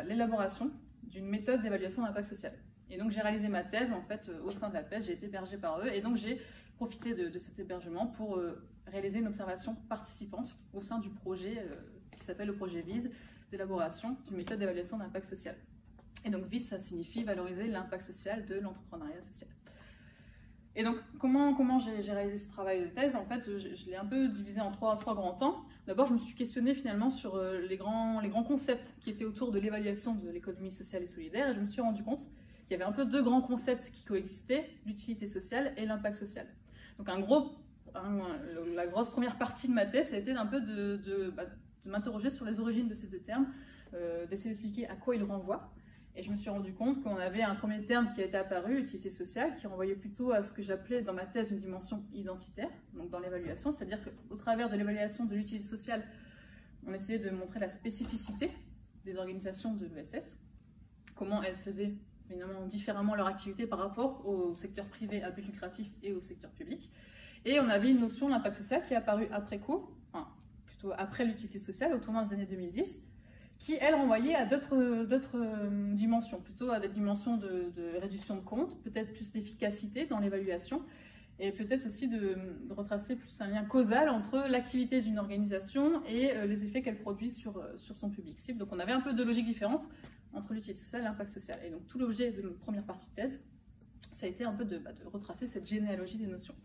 l'élaboration d'une méthode d'évaluation d'impact social. Et donc j'ai réalisé ma thèse en fait au sein de la PES, j'ai été hébergée par eux et donc j'ai profité de cet hébergement pour réaliser une observation participante au sein du projet qui s'appelle le projet VISE d'élaboration d'une méthode d'évaluation d'impact social. Et donc VISE, ça signifie valoriser l'impact social de l'entrepreneuriat social. Et donc comment j'ai réalisé ce travail de thèse? En fait, je l'ai un peu divisé en trois grands temps. D'abord, je me suis questionnée finalement sur les grands concepts qui étaient autour de l'évaluation de l'économie sociale et solidaire, et je me suis rendu compte qu'il y avait un peu deux grands concepts qui coexistaient, l'utilité sociale et l'impact social. Donc la grosse première partie de ma thèse, ça a été un peu de m'interroger sur les origines de ces deux termes, d'essayer d'expliquer à quoi ils renvoient. Et je me suis rendu compte qu'on avait un premier terme qui était apparu, l'utilité sociale, qui renvoyait plutôt à ce que j'appelais dans ma thèse une dimension identitaire, donc dans l'évaluation, c'est-à-dire qu'au travers de l'évaluation de l'utilité sociale, on essayait de montrer la spécificité des organisations de l'ESS, comment elles faisaient finalement différemment leur activité par rapport au secteur privé à but lucratif et au secteur public. Et on avait une notion, l'impact social, qui est apparue après coup, enfin, plutôt après l'utilité sociale, au tournant des années 2010, qui, elle, renvoyait à d'autres dimensions, plutôt à des dimensions de réduction de comptes, peut-être plus d'efficacité dans l'évaluation, et peut-être aussi de retracer plus un lien causal entre l'activité d'une organisation et les effets qu'elle produit sur son public cible. Donc on avait un peu de logique différente entre l'utilité sociale et l'impact social. Et donc tout l'objet de ma première partie de thèse, ça a été un peu de retracer cette généalogie des notions.